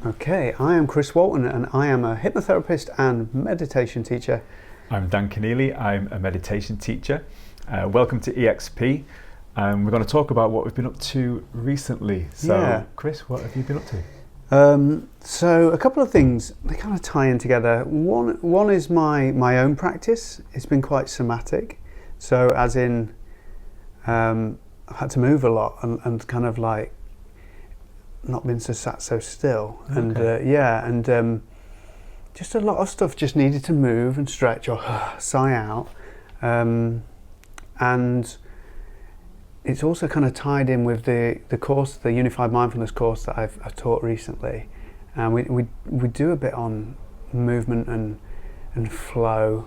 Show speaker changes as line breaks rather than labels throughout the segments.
Okay, I am Chris Walton and I am a hypnotherapist and meditation teacher.
I'm Dan Keneally, I'm a meditation teacher. Welcome to EXP. We're going to talk about what we've been up to recently. So, Chris, what have you been up to?
So a couple of things, they kind of tie in together. One is my own practice. It's been quite somatic. So as in, I've had to move a lot and kind of like not been sat so still.
Okay.
And just a lot of stuff just needed to move and stretch or sigh out. And it's also kind of tied in with the course, the Unified Mindfulness course that I've taught recently. And we do a bit on movement and flow.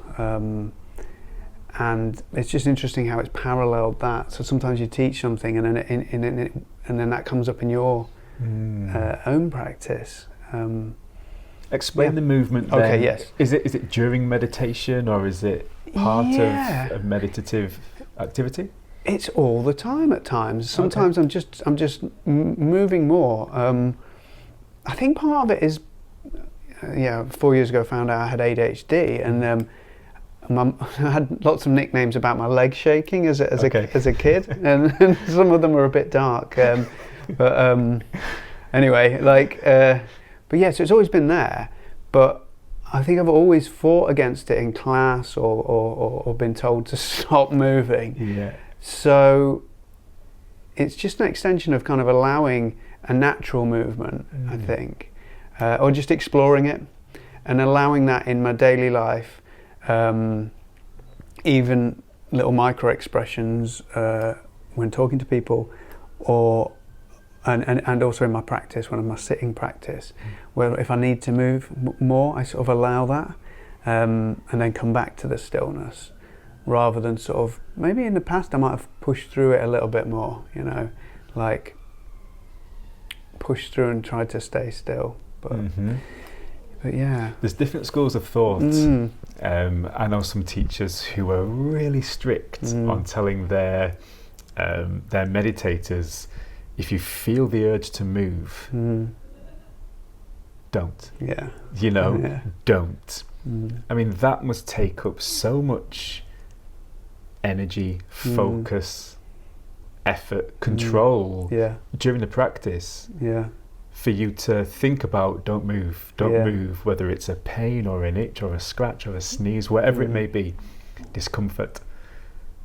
And it's just interesting how it's paralleled that. So sometimes you teach something and then that comes up in your own practice.
Explain the movement then.
Okay, yes.
Is it during meditation or is it part of a meditative activity?
It's all the time at times. Sometimes I'm just moving more. I think part of it is, 4 years ago I found out I had ADHD and I had lots of nicknames about my leg shaking as a kid, and some of them were a bit dark. Anyway, but yeah, so it's always been there. But I think I've always fought against it in class or been told to stop moving.
Yeah.
So it's just an extension of kind of allowing a natural movement, I think, or just exploring it and allowing that in my daily life. Even little micro expressions when talking to people, and also in my practice, when I'm my sitting practice, where if I need to move more, I sort of allow that, and then come back to the stillness, rather than sort of, maybe in the past I might have pushed through it a little bit more, like pushed through and tried to stay still, but yeah.
There's different schools of thought. I know some teachers who are really strict on telling their meditators, if you feel the urge to move, don't.
Yeah.
Don't. I mean, that must take up so much energy, focus, effort, control during the practice.
Yeah.
For you to think about, don't move, move, whether it's a pain or an itch or a scratch or a sneeze, whatever it may be, discomfort.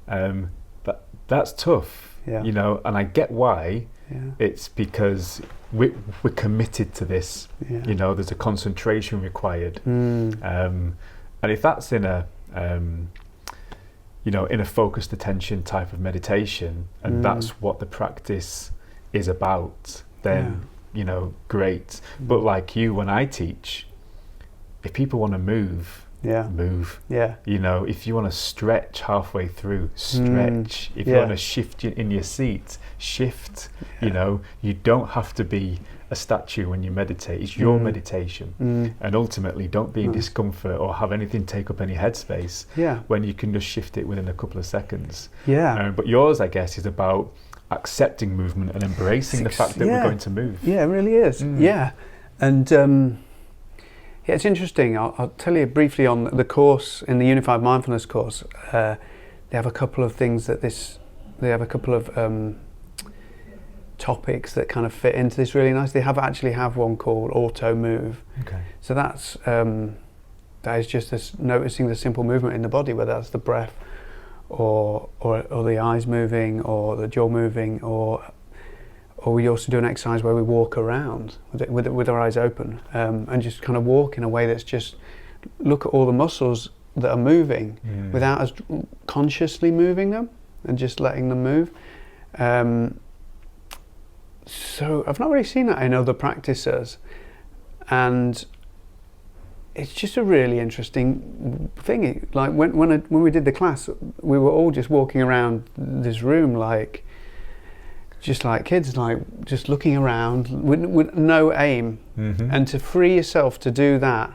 But that's tough, and I get why. It's because we're committed to this. There's a concentration required, and if that's in a in a focused attention type of meditation, and that's what the practice is about, then great. But like you, when I teach, if people want to move, move. If you want to stretch halfway through, stretch. If you want to shift in your seat, shift. You don't have to be a statue when you meditate. It's your meditation, and ultimately don't be in discomfort or have anything take up any headspace when you can just shift it within a couple of seconds. But yours, I guess, is about accepting movement and embracing the fact that we're going to move.
Yeah, it really is. And it's interesting. I'll tell you briefly on the course, in the Unified Mindfulness course. They have a couple of things they have a couple of topics that kind of fit into this really nice. They actually have one called Auto Move. Okay. So that is just this noticing the simple movement in the body, whether that's the breath or the eyes moving or the jaw moving, or we also do an exercise where we walk around with our eyes open, and just kind of walk in a way that's just look at all the muscles that are moving without us consciously moving them and just letting them move. So I've not really seen that in other practices, and it's just a really interesting thing. Like when we did the class, we were all just walking around this room just like kids, like just looking around with no aim. And to free yourself to do that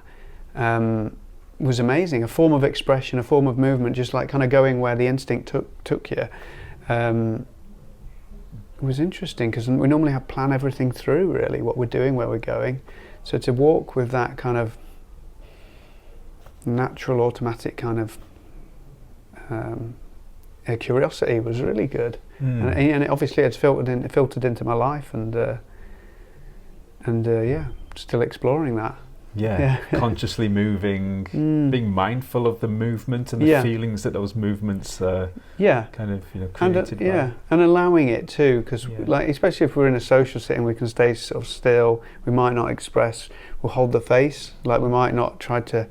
was amazing. A form of expression, a form of movement, just like kind of going where the instinct took you. It was interesting because we normally plan everything through, really, what we're doing, where we're going. So to walk with that kind of natural, automatic kind of curiosity was really good, and it obviously it's filtered into my life, and yeah, still exploring that.
Yeah. Consciously moving, being mindful of the movement and the feelings that those movements kind of created by.
And allowing it too, because like especially if we're in a social setting, we can stay sort of still. We might not express. We'll hold the face. Like we might not try to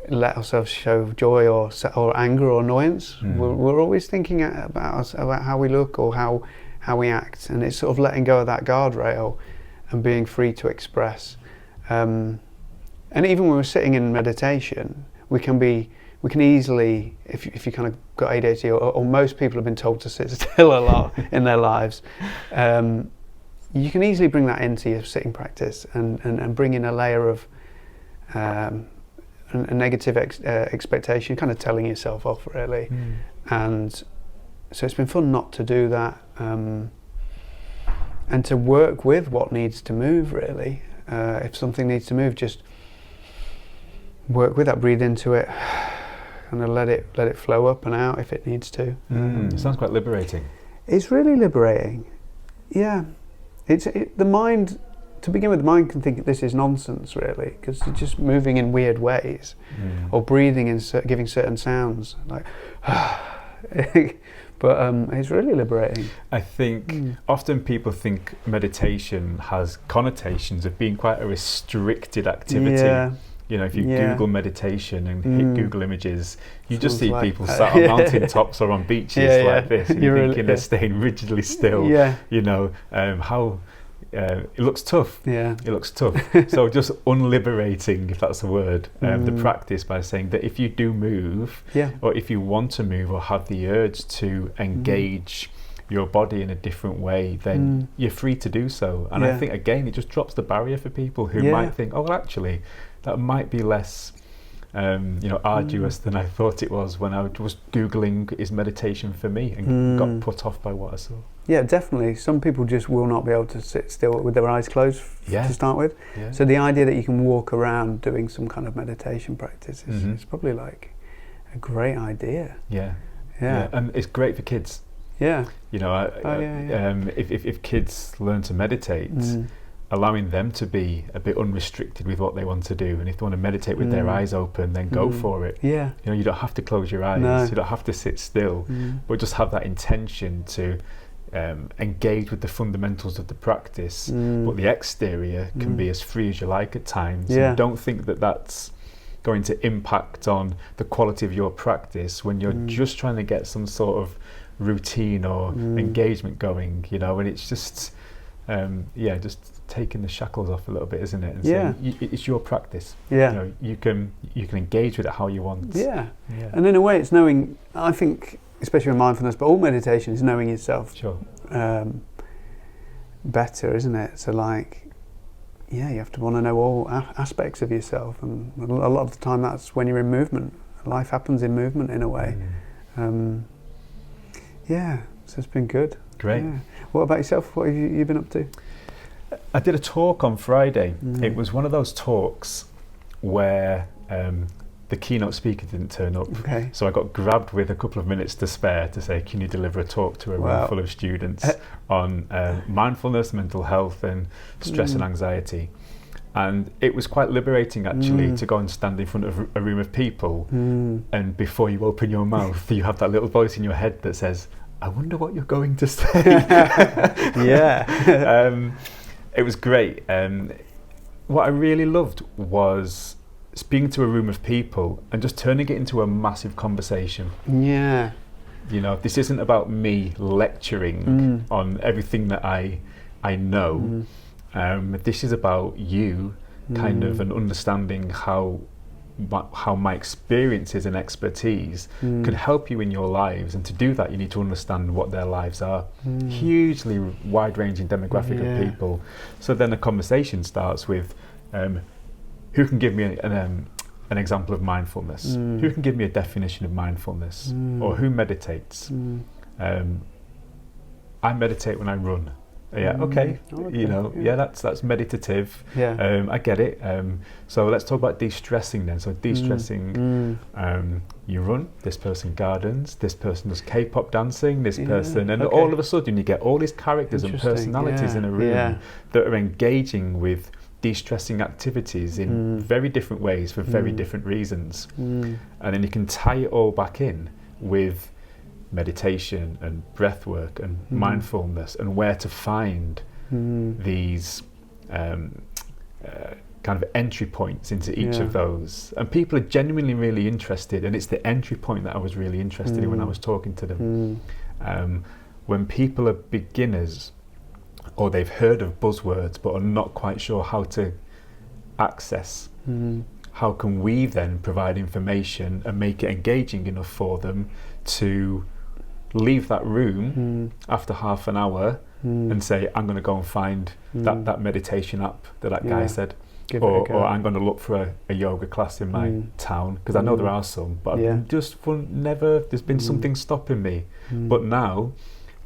let ourselves show joy or anger or annoyance. We're always thinking about how we look or how we act, and it's sort of letting go of that guardrail and being free to express. And even when we're sitting in meditation, we can easily, if you kind of got ADHD, or most people have been told to sit still a lot in their lives, you can easily bring that into your sitting practice and bring in a layer of a negative expectation, kind of telling yourself off really. And so it's been fun not to do that, and to work with what needs to move really. If something needs to move, just work with that, breathe into it, and let it flow up and out if it needs to.
It sounds quite liberating.
It's really liberating. Yeah, the mind. To begin with, the mind can think this is nonsense, really, because it's just moving in weird ways, or breathing and giving certain sounds, like. But it's really liberating.
I think often people think meditation has connotations of being quite a restricted activity.
Yeah.
If you Google meditation and hit Google images, you just see people sat on mountain tops or on beaches like this, and you're thinking they're staying rigidly still. How it looks tough. It looks tough. So just unliberating, if that's a word, the practice by saying that if you do move, or if you want to move or have the urge to engage your body in a different way, then you're free to do so. And I think again, it just drops the barrier for people who might think, oh, well, actually, that might be less arduous than I thought it was when I was Googling is meditation for me, and got put off by what I saw.
Yeah, definitely. Some people just will not be able to sit still with their eyes closed to start with. So the idea that you can walk around doing some kind of meditation practice is probably like a great idea.
Yeah. And it's great for kids.
Yeah.
If kids learn to meditate, allowing them to be a bit unrestricted with what they want to do, and if they want to meditate with their eyes open, then go for it. You don't have to close your eyes, you don't have to sit still, but just have that intention to engage with the fundamentals of the practice, but the exterior can be as free as you like at times. And don't think that that's going to impact on the quality of your practice when you're just trying to get some sort of routine or engagement going, and it's just just taking the shackles off a little bit, isn't it? And saying, it's your practice. You can engage with it how you want. And in a way, it's knowing. I think, especially with mindfulness, but all meditation is knowing yourself better, isn't it? So you have to want to know all aspects of yourself, and a lot of the time that's when you're in movement. Life happens in movement in a way. So it's been good. Great.
What about yourself? What have you been up to?
I did a talk on Friday. It was one of those talks where the keynote speaker didn't turn up. So I got grabbed with a couple of minutes to spare to say, can you deliver a talk to a room full of students on mindfulness, mental health and stress and anxiety. And it was quite liberating actually to go and stand in front of a room of people, and before you open your mouth you have that little voice in your head that says, I wonder what you're going to say. It was great. What I really loved was speaking to a room of people and just turning it into a massive conversation. This isn't about me lecturing on everything that I know. This is about you kind of and understanding how my experiences and expertise could help you in your lives, and to do that you need to understand what their lives are. Hugely wide-ranging demographic of people. So then the conversation starts with who can give me an example of mindfulness, who can give me a definition of mindfulness, or who meditates. I meditate when I run. Okay.
Okay,
You know, that's meditative.
Yeah.
I get it. So let's talk about de-stressing then. So de-stressing, you run, this person gardens, this person does K-pop dancing, this person, and all of a sudden you get all these characters and personalities in a room that are engaging with de-stressing activities in very different ways for very different reasons. And then you can tie it all back in with meditation and breath work and mindfulness, and where to find these kind of entry points into each of those. And people are genuinely really interested, and it's the entry point that I was really interested in when I was talking to them. When people are beginners, or they've heard of buzzwords but are not quite sure how to access, how can we then provide information and make it engaging enough for them to leave that room after half an hour and say, I'm going to go and find that meditation app that guy said, or I'm going to look for a yoga class in my town, because I know there are some, but I've just there's been something stopping me. But now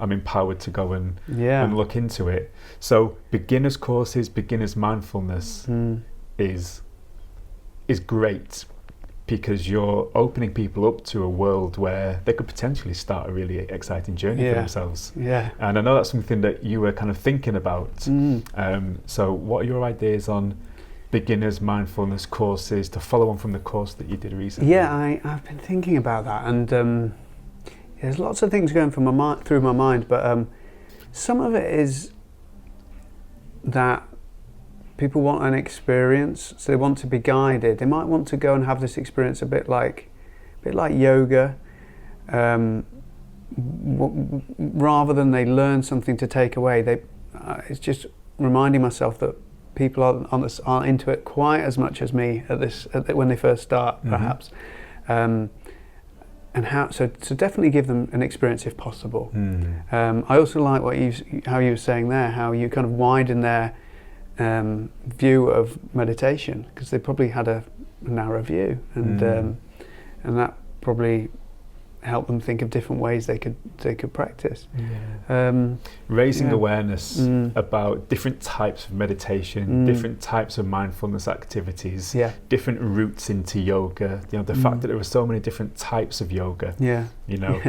I'm empowered to go and look into it. So beginners courses, beginners mindfulness is great, because you're opening people up to a world where they could potentially start a really exciting journey for themselves. And I know that's something that you were kind of thinking about. So what are your ideas on beginners mindfulness courses to follow on from the course that you did recently?
I've been thinking about that, and there's lots of things going through my mind, but some of it is that people want an experience, so they want to be guided. They might want to go and have this experience a bit like yoga, rather than they learn something to take away. It's just reminding myself that people aren't into it quite as much as me when they first start, perhaps. And so definitely give them an experience if possible. I also like how you were saying there, how you kind of widen their view of meditation, because they probably had a narrow view, and that probably helped them think of different ways they could practice.
Raising awareness about different types of meditation, different types of mindfulness activities, different routes into yoga. You know, the fact that there are so many different types of yoga. You know,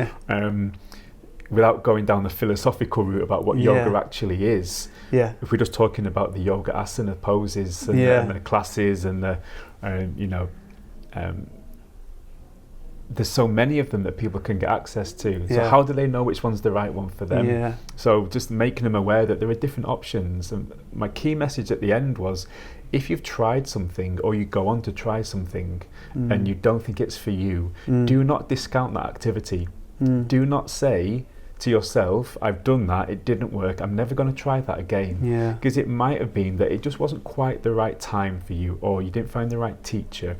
without going down the philosophical route about what yoga actually is. If we're just talking about the yoga asana poses and the classes and the there's so many of them that people can get access to. So how do they know which one's the right one for them? So just making them aware that there are different options. And my key message at the end was, if you've tried something, or you go on to try something and you don't think it's for you, do not discount that activity. Do not say to yourself, I've done that, it didn't work, I'm never going to try that again. Because it might have been that it just wasn't quite the right time for you, or you didn't find the right teacher,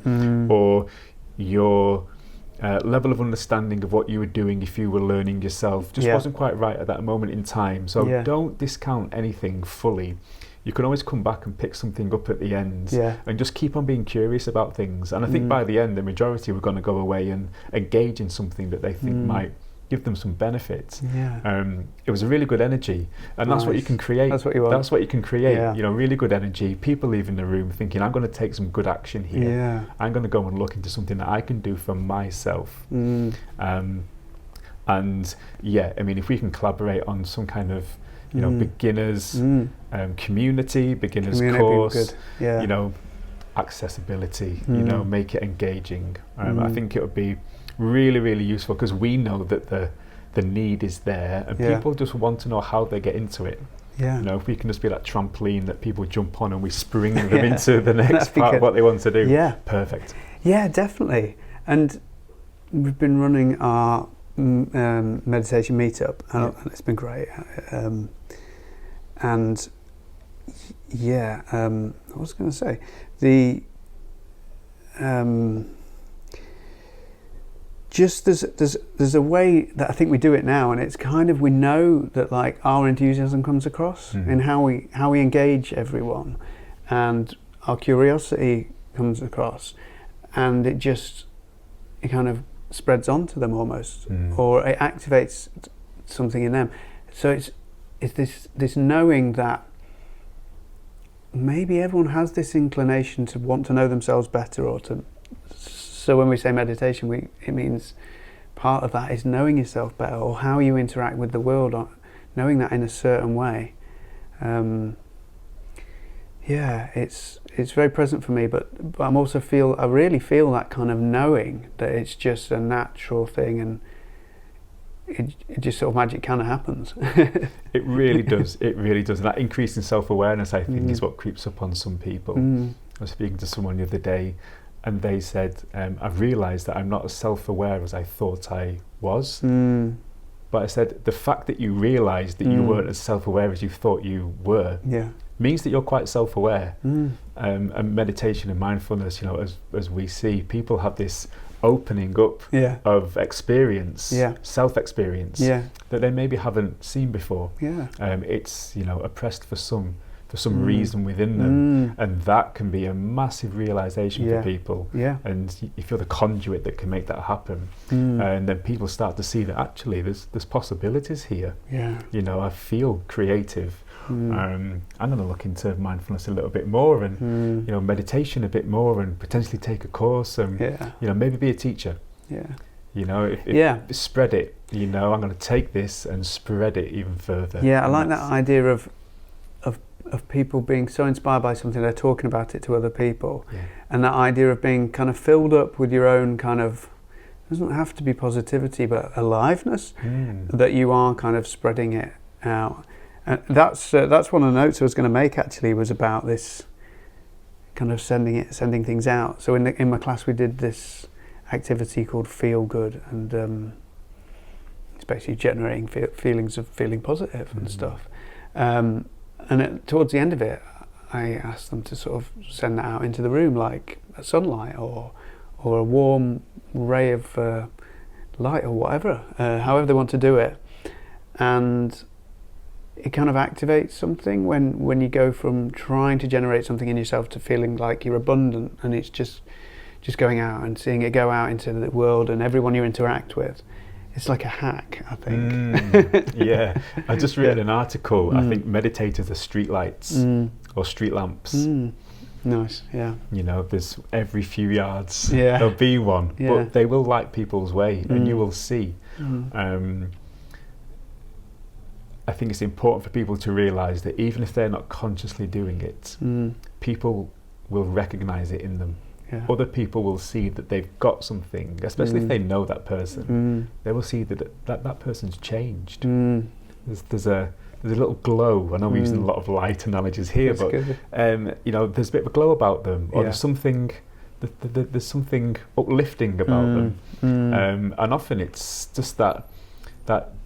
or your level of understanding of what you were doing if you were learning yourself just wasn't quite right at that moment in time. So don't discount anything fully. You can always come back and pick something up at the end, and just keep on being curious about things. And I think by the end, the majority were going to go away and engage in something that they think might give them some benefit. It was a really good energy, and that's what you can create. That's what you want. That's what you can create. You know, really good energy. People leaving the room thinking, I'm going to take some good action here. I'm going to go and look into something that I can do for myself. And I mean, if we can collaborate on some kind of beginners community, beginners course, you know, accessibility, you know, make it engaging. I think it would be really, really useful, because we know that the need is there, and people just want to know how they get into it. You know, if we can just be that trampoline that people jump on and we spring them into the next part of what they want to do. Perfect. Definitely. And we've been running our meditation meetup, and it's been great. And I was going to say just there's a way that I think we do it now, and it's kind of, we know that like our enthusiasm comes across in how we engage everyone, and our curiosity comes across, and it kind of spreads onto them almost, or it activates something in them. So
is this knowing that maybe everyone has this inclination to want to know themselves better, or to. So when we say meditation, it means part of that is knowing yourself better, or how you interact with the world, or knowing that in a certain way. Yeah, it's very present for me, but I really feel that kind of knowing that it's just a natural thing, and it just sort of magic kind of happens.
It really does. It really does. And that increase in self-awareness, I think, is what creeps up on some people. I was speaking to someone the other day, and they said, I've realised that I'm not as self-aware as I thought I was. But I said, the fact that you realised that you weren't as self-aware as you thought you were means that you're quite self-aware. And meditation and mindfulness, you know, as we see, people have this opening up of experience, self-experience, that they maybe haven't seen before. It's, you know, oppressed for some reason within them, and that can be a massive realization for people. And if you're the conduit that can make that happen, and then people start to see that actually there's possibilities here. You know, I feel creative. I'm going to look into mindfulness a little bit more, and you know, meditation a bit more, and potentially take a course, and you know, maybe be a teacher. You know, if spread it. You know, I'm going to take this and spread it even further.
I like that idea of people being so inspired by something, they're talking about it to other people, and that idea of being kind of filled up with your own kind of, doesn't have to be positivity, but aliveness, that you are kind of spreading it out. And that's one of the notes I was going to make, actually, was about this kind of sending things out. So in my class we did this activity called Feel Good, and it's basically generating feelings of feeling positive and stuff. And towards the end of it, I asked them to sort of send that out into the room, like sunlight or a warm ray of light, or whatever, however they want to do it. And it kind of activates something when you go from trying to generate something in yourself to feeling like you're abundant, and it's just going out and seeing it go out into the world and everyone you interact with. It's like a hack, I think.
I just read an article. I think meditators are street lights or street lamps.
Nice,
You know, there's every few yards there'll be one, but they will light people's way, and you will see. I think it's important for people to realise that even if they're not consciously doing it, people will recognise it in them. Other people will see that they've got something, especially if they know that person. They will see that person's changed. There's a little glow. I know we're using a lot of light analogies here, but you know, there's a bit of a glow about them, or there's something uplifting about them. And often it's just that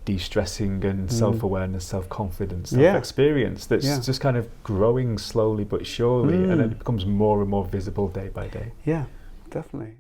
de-stressing and self-awareness, self-confidence, self-experience that's just kind of growing slowly but surely, and then it becomes more and more visible day by day.
Yeah, definitely.